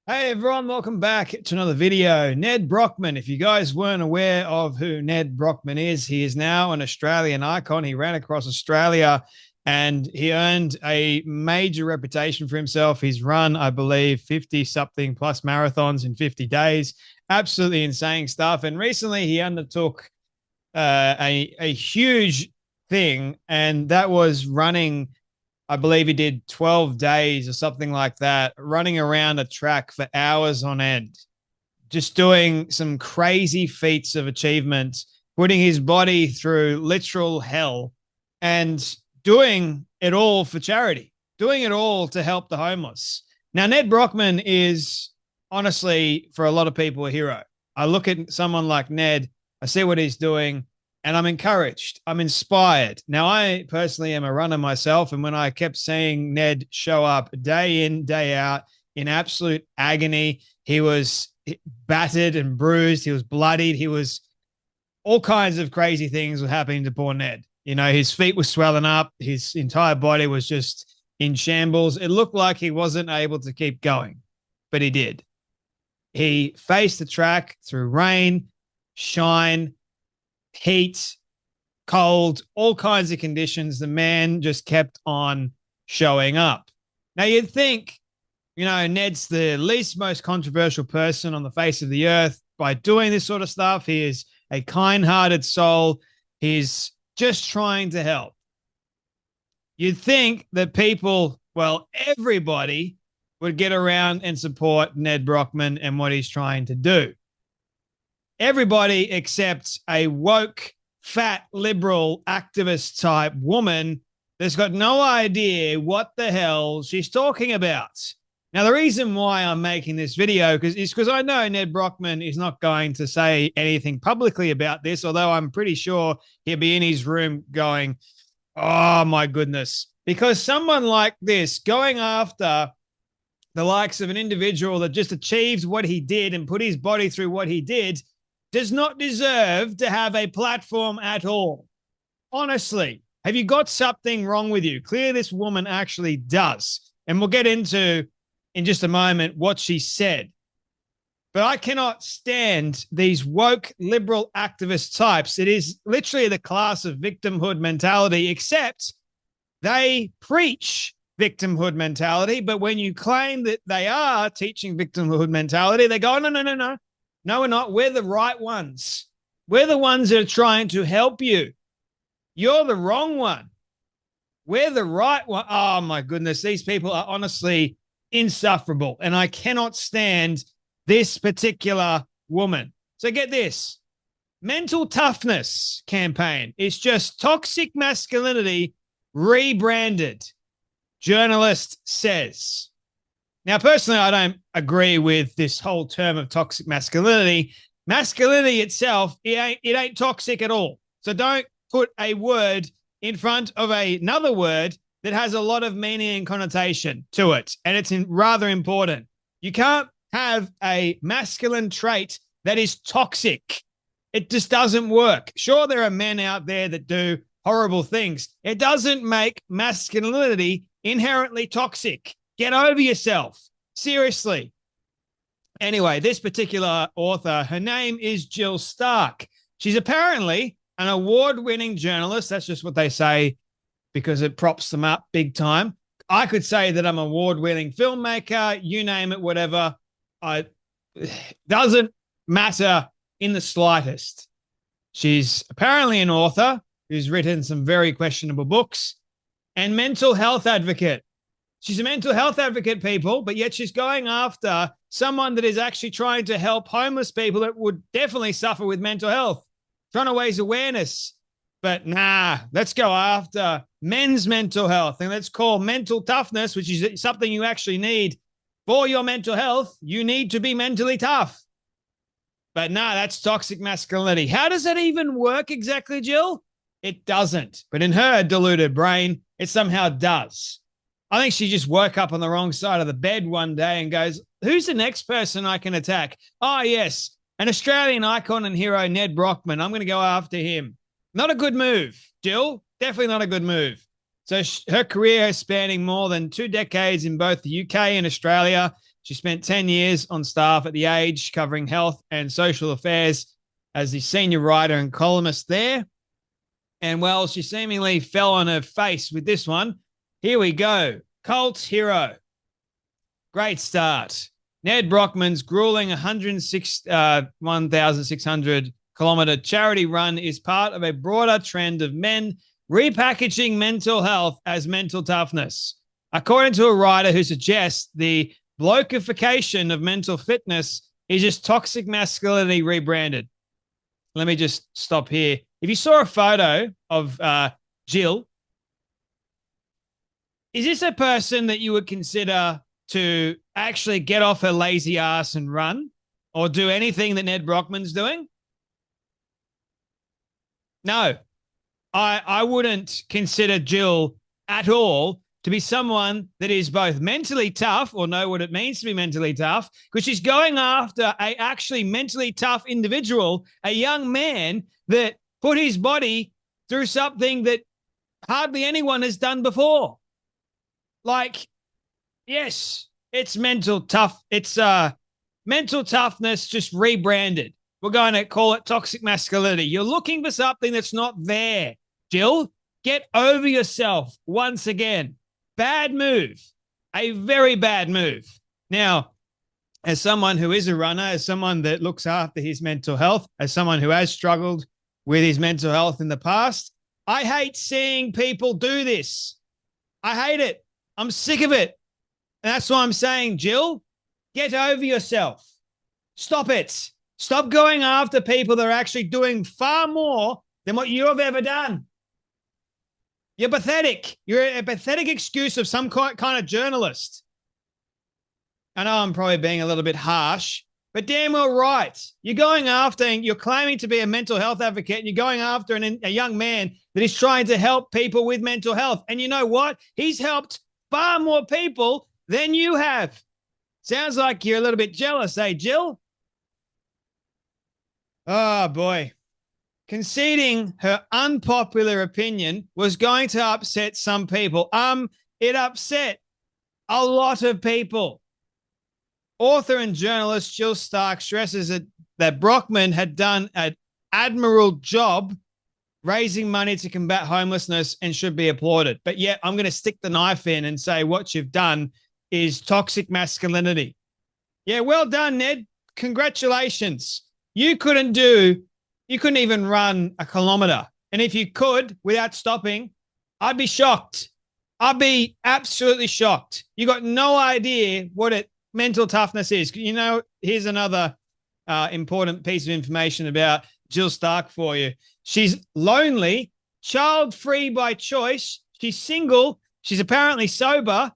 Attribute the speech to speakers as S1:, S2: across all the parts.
S1: Hey everyone, welcome back to another video. Ned Brockman, if you guys weren't aware of who Ned Brockman is, he is now an Australian icon. He ran across Australia and he earned a major reputation for himself. He's run, I believe, 50 something plus marathons in 50 days. Absolutely insane stuff. And recently he undertook a huge thing, and that was running. I believe he did 12 days or something like that, running around a track for hours on end, just doing some crazy feats of achievement, putting his body through literal hell and doing it all for charity, doing it all to help the homeless. Now, Ned Brockman is honestly, for a lot of people, a hero. I look at someone like Ned, I see what he's doing, and I'm encouraged. I'm inspired. Now, I personally am a runner myself, and when I kept seeing Ned show up day in, day out in absolute agony, he was battered and bruised. He was bloodied. He was all kinds of crazy things were happening to poor Ned. You know, his feet were swelling up. His entire body was just in shambles. It looked like he wasn't able to keep going, but he did. He faced the track through rain, shine, heat, cold, all kinds of conditions. The man just kept on showing up. Now, you'd think, Ned's the least most controversial person on the face of the earth by doing this sort of stuff. He is a kind-hearted soul. He's just trying to help. You'd think that people, well, everybody would get around and support Ned Brockman and what he's trying to do. Everybody except a woke, fat, liberal, activist type woman that's got no idea what the hell she's talking about. Now, the reason why I'm making this video is because I know Ned Brockman is not going to say anything publicly about this, although I'm pretty sure he'll be in his room going, oh, my goodness. Because someone like this going after the likes of an individual that just achieved what he did and put his body through what he did does not deserve to have a platform at all. Honestly, have you got something wrong with you? Clearly, this woman actually does. And we'll get into in just a moment what she said. But I cannot stand these woke liberal activist types. It is literally the class of victimhood mentality, except they preach victimhood mentality. But when you claim that they are teaching victimhood mentality, they go, no, no, no, no. No, we're not. We're the right ones. We're the ones that are trying to help you. You're the wrong one. We're the right one. Oh, my goodness. These people are honestly insufferable. And I cannot stand this particular woman. So get this. Mental toughness campaign is just toxic masculinity rebranded. Journalist says. Now, personally, I don't agree with this whole term of toxic masculinity. Masculinity itself, it ain't toxic at all. So don't put a word in front of another word that has a lot of meaning and connotation to it. And it's rather important. You can't have a masculine trait that is toxic. It just doesn't work. Sure, there are men out there that do horrible things. It doesn't make masculinity inherently toxic. Get over yourself. Seriously. Anyway, this particular author, her name is Jill Stark. She's apparently an award-winning journalist. That's just what they say because it props them up big time. I could say that I'm an award-winning filmmaker, you name it, whatever. It doesn't matter in the slightest. She's apparently an author who's written some very questionable books and mental health advocate. She's a mental health advocate, people, but yet she's going after someone that is actually trying to help homeless people that would definitely suffer with mental health, trying to raise awareness. But nah, let's go after men's mental health, and let's call mental toughness, which is something you actually need for your mental health. You need to be mentally tough. But nah, that's toxic masculinity. How does that even work exactly, Jill? It doesn't. But in her deluded brain, it somehow does. I think she just woke up on the wrong side of the bed one day and goes, who's the next person I can attack? Oh, yes, an Australian icon and hero, Ned Brockman. I'm going to go after him. Not a good move, Jill. Definitely not a good move. So her career is spanning more than 2 decades in both the UK and Australia. She spent 10 years on staff at The Age, covering health and social affairs as the senior writer and columnist there. And, well, she seemingly fell on her face with this one. Here we go. Cult hero. Great start. Ned Brockman's grueling 1,600 kilometer charity run is part of a broader trend of men repackaging mental health as mental toughness. According to a writer who suggests the blokeification of mental fitness is just toxic masculinity rebranded. Let me just stop here. If you saw a photo of Jill, is this a person that you would consider to actually get off her lazy ass and run or do anything that Ned Brockman's doing? No, I wouldn't consider Jill at all to be someone that is both mentally tough or know what it means to be mentally tough, because she's going after a actually mentally tough individual, a young man that put his body through something that hardly anyone has done before. Like, yes, it's mental tough. It's mental toughness just rebranded. We're going to call it toxic masculinity. You're looking for something that's not there. Jill, get over yourself once again. Bad move. A very bad move. Now, as someone who is a runner, as someone that looks after his mental health, as someone who has struggled with his mental health in the past, I hate seeing people do this. I hate it. I'm sick of it. And that's why I'm saying, Jill, get over yourself. Stop it. Stop going after people that are actually doing far more than what you have ever done. You're pathetic. You're a pathetic excuse of some kind of journalist. I know I'm probably being a little bit harsh, but damn well right. You're going after, and you're claiming to be a mental health advocate, and you're going after a young man that is trying to help people with mental health. And you know what? He's helped far more people than you have. Sounds like you're a little bit jealous, eh, Jill? Oh, boy. Conceding her unpopular opinion was going to upset some people. It upset a lot of people. Author and journalist Jill Stark stresses that Brockman had done an admirable job raising money to combat homelessness and should be applauded. But yet I'm going to stick the knife in and say what you've done is toxic masculinity. Yeah, well done, Ned. Congratulations. You couldn't even run a kilometer. And if you could without stopping, I'd be shocked. I'd be absolutely shocked. You got no idea what mental toughness is. You know, here's another important piece of information about Jill Stark for you. She's lonely, child-free by choice. She's single. She's apparently sober.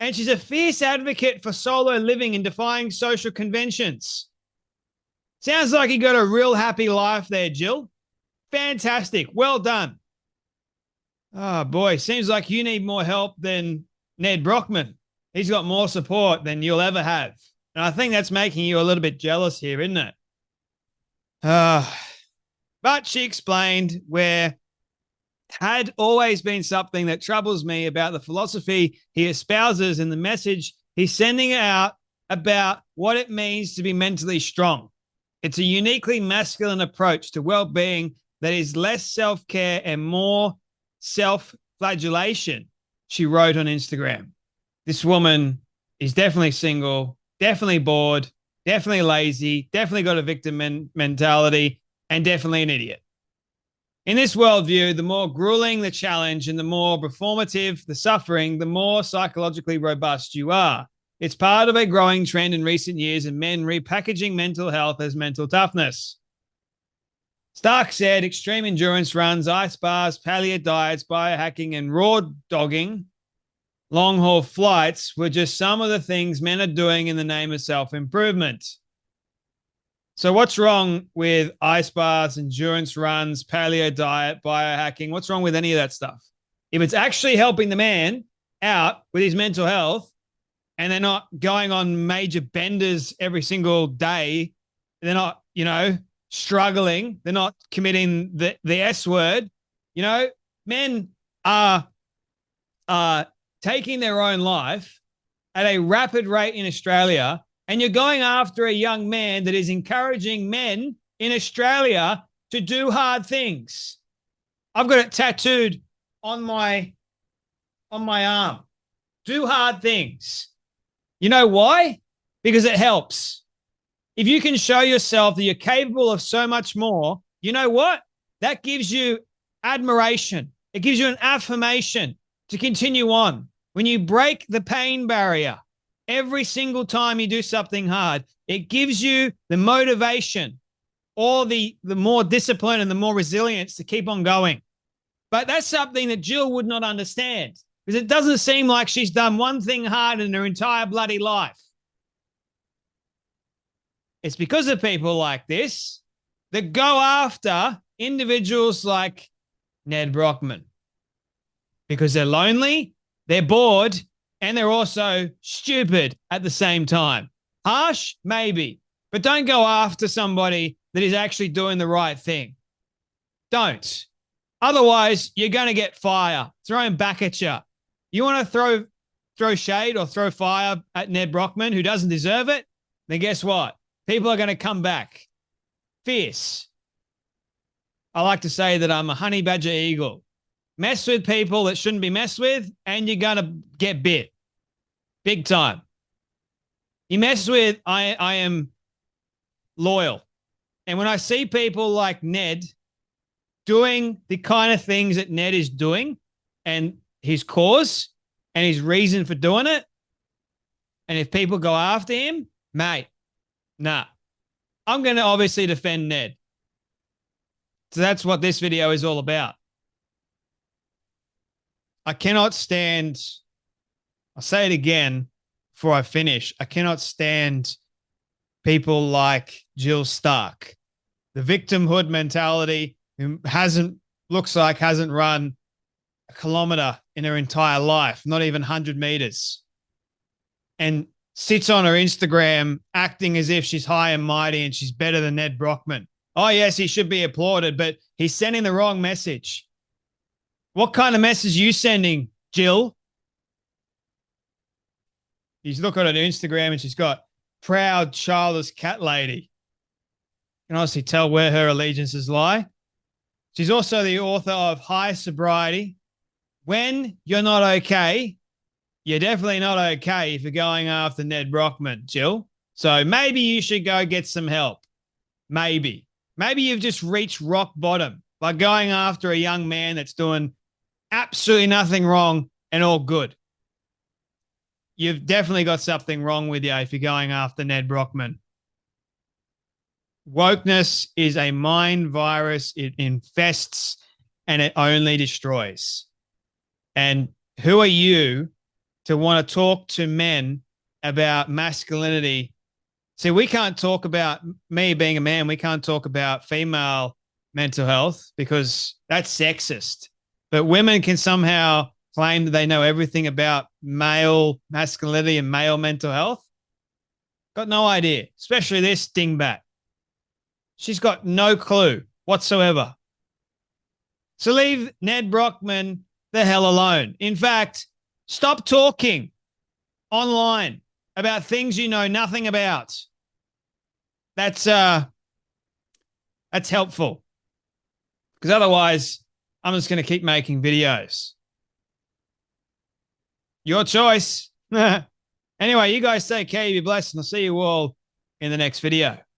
S1: And she's a fierce advocate for solo living and defying social conventions. Sounds like you got a real happy life there, Jill. Fantastic. Well done. Oh, boy. Seems like you need more help than Ned Brockman. He's got more support than you'll ever have. And I think that's making you a little bit jealous here, isn't it? But she explained where had always been something that troubles me about the philosophy he espouses and the message he's sending out about what it means to be mentally strong. It's a uniquely masculine approach to well-being that is less self-care and more self-flagellation, she wrote on Instagram. This woman is definitely single, definitely bored, definitely lazy, definitely got a victim mentality, and definitely an idiot. In this worldview, the more grueling the challenge and the more performative the suffering, the more psychologically robust you are. It's part of a growing trend in recent years of men repackaging mental health as mental toughness. Stark said extreme endurance runs, ice bars, paleo diets, biohacking, and raw dogging, long-haul flights were just some of the things men are doing in the name of self-improvement. So what's wrong with ice bars, endurance runs, paleo diet, biohacking? What's wrong with any of that stuff? If it's actually helping the man out with his mental health, and they're not going on major benders every single day, they're not, struggling, they're not committing the S word, men are taking their own life at a rapid rate in Australia, and you're going after a young man that is encouraging men in Australia to do hard things. I've got it tattooed on my arm. Do hard things. You know why? Because it helps. If you can show yourself that you're capable of so much more, you know what? That gives you admiration. It gives you an affirmation to continue on. When you break the pain barrier every single time you do something hard, it gives you the motivation or the more discipline and the more resilience to keep on going. But that's something that Jill would not understand, because it doesn't seem like she's done one thing hard in her entire bloody life. It's because of people like this that go after individuals like Ned Brockman, because they're lonely, they're bored, and they're also stupid at the same time. Harsh? Maybe. But don't go after somebody that is actually doing the right thing. Don't. Otherwise, you're going to get fire thrown back at you. You want to throw shade or throw fire at Ned Brockman, who doesn't deserve it? Then guess what? People are going to come back. Fierce. I like to say that I'm a honey badger eagle. Mess with people that shouldn't be messed with, and you're going to get bit. Big time. You mess with, I am loyal. And when I see people like Ned doing the kind of things that Ned is doing, and his cause and his reason for doing it, and if people go after him, mate, nah. I'm going to obviously defend Ned. So that's what this video is all about. I cannot stand, I'll say it again before I finish, I cannot stand people like Jill Stark. The victimhood mentality, who looks like hasn't run a kilometer in her entire life, not even 100 meters, and sits on her Instagram acting as if she's high and mighty and she's better than Ned Brockman. Oh, yes, he should be applauded, but he's sending the wrong message. What kind of message are you sending, Jill? You look at her Instagram and she's got proud, childless cat lady. You can honestly tell where her allegiances lie. She's also the author of High Sobriety. When you're not okay, you're definitely not okay if you're going after Ned Brockman, Jill. So maybe you should go get some help. Maybe. Maybe you've just reached rock bottom by going after a young man that's doing absolutely nothing wrong and all good. You've definitely got something wrong with you if you're going after Ned Brockman. Wokeness is a mind virus. It infests and it only destroys. And who are you to want to talk to men about masculinity? See, we can't talk about me being a man. We can't talk about female mental health because that's sexist. But women can somehow claim that they know everything about male masculinity and male mental health. Got no idea, especially this dingbat. She's got no clue whatsoever. So leave Ned Brockman the hell alone. In fact, stop talking online about things you know nothing about. That's helpful. Because otherwise, I'm just going to keep making videos. Your choice. Anyway, you guys take care. Be blessed, and I'll see you all in the next video.